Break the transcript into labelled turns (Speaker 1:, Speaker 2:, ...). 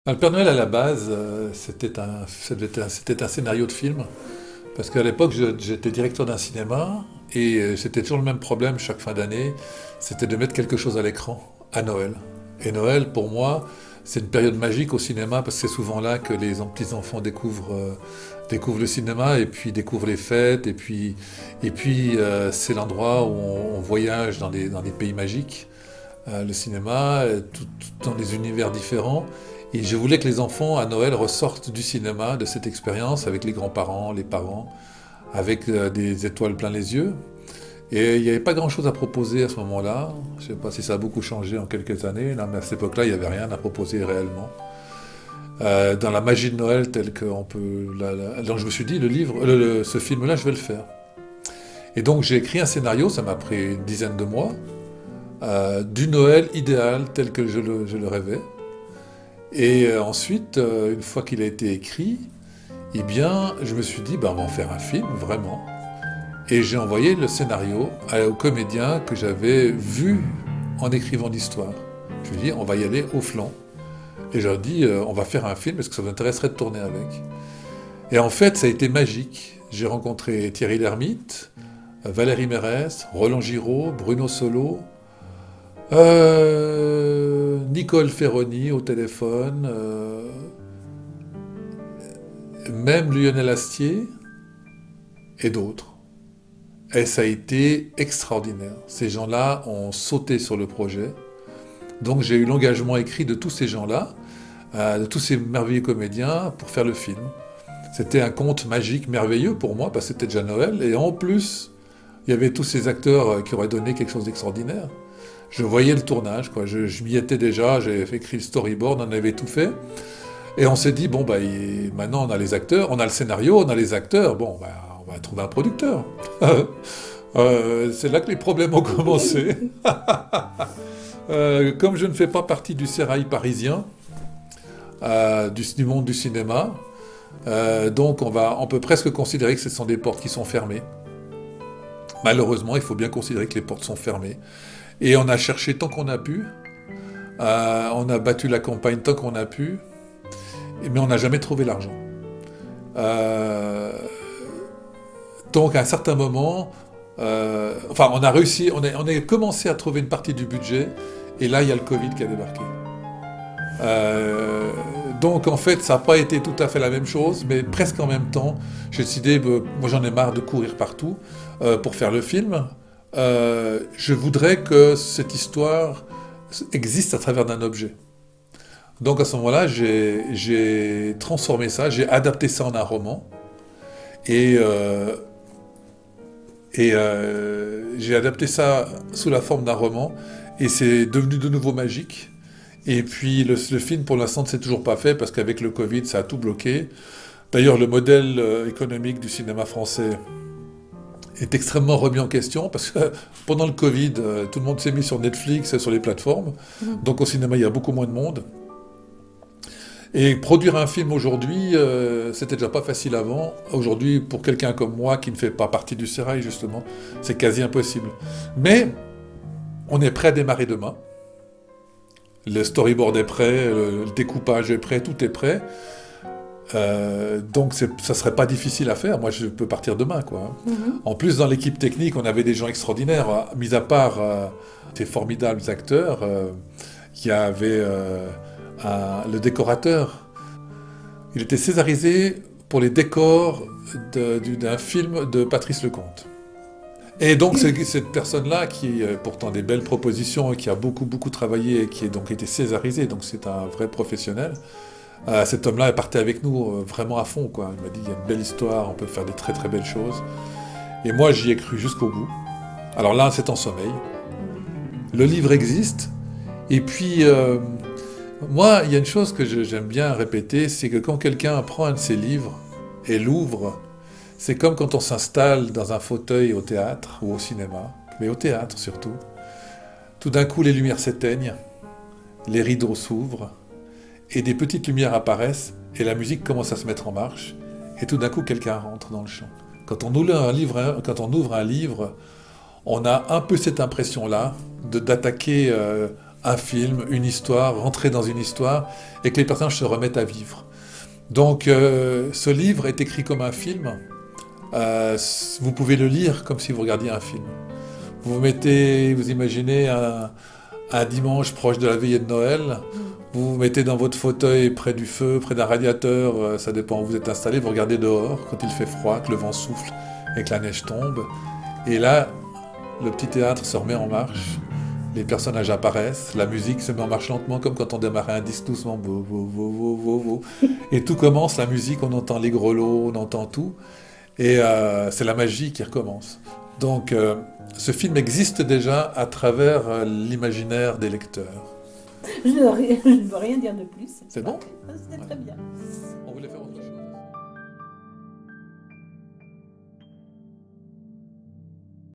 Speaker 1: Le Père Noël, à la base, c'était un scénario de film. Parce qu'à l'époque, j'étais directeur d'un cinéma et c'était toujours le même problème chaque fin d'année. C'était de mettre quelque chose à l'écran à Noël. Et Noël, pour moi, c'est une période magique au cinéma parce que c'est souvent là que les petits-enfants découvrent le cinéma et puis découvrent les fêtes. Et puis c'est l'endroit où on voyage dans des pays magiques. Le cinéma, tout dans des univers différents. Et je voulais que les enfants à Noël ressortent du cinéma, de cette expérience, avec les grands-parents, les parents, avec des étoiles plein les yeux. Et il n'y avait pas grand-chose à proposer à ce moment-là. Je ne sais pas si ça a beaucoup changé en quelques années, là, mais à cette époque-là, il n'y avait rien à proposer réellement. Dans la magie de Noël, telle qu'on peut... Donc je me suis dit, ce film-là, je vais le faire. Et donc j'ai écrit un scénario, ça m'a pris une dizaine de mois, du Noël idéal tel que je le rêvais. Et ensuite, une fois qu'il a été écrit, eh bien, je me suis dit, ben, on va en faire un film, vraiment. Et j'ai envoyé le scénario aux comédiens que j'avais vus en écrivant l'histoire. Je lui ai dit, on va y aller au flanc. Et je leur ai dit, on va faire un film, est-ce que ça vous intéresserait de tourner avec? Et en fait, ça a été magique. J'ai rencontré Thierry Lhermitte, Valérie Mérès, Roland Giraud, Bruno Solo, Nicole Ferroni au téléphone, même Lionel Astier et d'autres. Et ça a été extraordinaire. Ces gens-là ont sauté sur le projet. Donc j'ai eu l'engagement écrit de tous ces gens-là, de tous ces merveilleux comédiens pour faire le film. C'était un conte magique, merveilleux pour moi, parce que c'était déjà Noël. Et en plus, il y avait tous ces acteurs qui auraient donné quelque chose d'extraordinaire. Je voyais le tournage, quoi. Je m'y étais déjà, j'avais écrit le storyboard, on avait tout fait. Et on s'est dit, bon, bah, maintenant on a les acteurs, on a le scénario, on a les acteurs, bon, bah, on va trouver un producteur. C'est là que les problèmes ont commencé. Comme je ne fais pas partie du sérail parisien, du monde du cinéma, donc on peut presque considérer que ce sont des portes qui sont fermées. Malheureusement, il faut bien considérer que les portes sont fermées. Et on a cherché tant qu'on a pu, on a battu la campagne tant qu'on a pu, mais on n'a jamais trouvé l'argent. Donc à un certain moment, on a réussi, on a commencé à trouver une partie du budget, et là il y a le Covid qui a débarqué. Donc en fait ça n'a pas été tout à fait la même chose, mais presque en même temps, j'ai décidé, moi j'en ai marre de courir partout pour faire le film. Je voudrais que cette histoire existe à travers d'un objet. Donc à ce moment-là, j'ai transformé ça, j'ai adapté ça en un roman, et j'ai adapté ça sous la forme d'un roman, et c'est devenu de nouveau magique. Et puis le film, pour l'instant, ne s'est toujours pas fait, parce qu'avec le Covid, ça a tout bloqué. D'ailleurs, le modèle économique du cinéma français est extrêmement remis en question, parce que pendant le Covid, tout le monde s'est mis sur Netflix et sur les plateformes. Donc au cinéma, il y a beaucoup moins de monde. Et produire un film aujourd'hui, c'était déjà pas facile avant. Aujourd'hui, pour quelqu'un comme moi, qui ne fait pas partie du sérail, justement, c'est quasi impossible. Mais on est prêt à démarrer demain. Le storyboard est prêt, le découpage est prêt, tout est prêt. Donc ça serait pas difficile à faire. Moi, je peux partir demain, quoi. En plus, dans l'équipe technique, on avait des gens extraordinaires. Mis à part ces formidables acteurs, qui avaient le décorateur. Il était césarisé pour les décors d'un film de Patrice Lecomte. Et donc c'est cette personne-là qui a pourtant des belles propositions, qui a beaucoup beaucoup travaillé et qui a donc été césarisé, donc c'est un vrai professionnel. Cet homme-là est parti avec nous vraiment à fond, quoi. Il m'a dit, il y a une belle histoire, on peut faire des très très belles choses. Et moi j'y ai cru jusqu'au bout. Alors là c'est en sommeil. Le livre existe. Et puis moi il y a une chose que j'aime bien répéter, c'est que quand quelqu'un prend un de ses livres et l'ouvre, c'est comme quand on s'installe dans un fauteuil au théâtre ou au cinéma, mais au théâtre surtout. Tout d'un coup, les lumières s'éteignent, les rideaux s'ouvrent, et des petites lumières apparaissent, et la musique commence à se mettre en marche, et tout d'un coup, quelqu'un rentre dans le champ. Quand on ouvre un livre, on a un peu cette impression-là d'attaquer un film, une histoire, rentrer dans une histoire, et que les personnages se remettent à vivre. Donc ce livre est écrit comme un film. Vous pouvez le lire comme si vous regardiez un film. Vous imaginez un dimanche proche de la veillée de Noël, vous vous mettez dans votre fauteuil près du feu, près d'un radiateur, ça dépend où vous êtes installé, vous regardez dehors quand il fait froid, que le vent souffle et que la neige tombe. Et là, le petit théâtre se remet en marche, les personnages apparaissent, la musique se met en marche lentement comme quand on démarrait un disque doucement. Et tout commence, la musique, on entend les grelots, on entend tout. Et c'est la magie qui recommence. Donc ce film existe déjà à travers l'imaginaire des lecteurs.
Speaker 2: Je ne veux rien dire de plus.
Speaker 1: C'est bon ?
Speaker 2: C'était très bien.
Speaker 1: On voulait faire autre chose.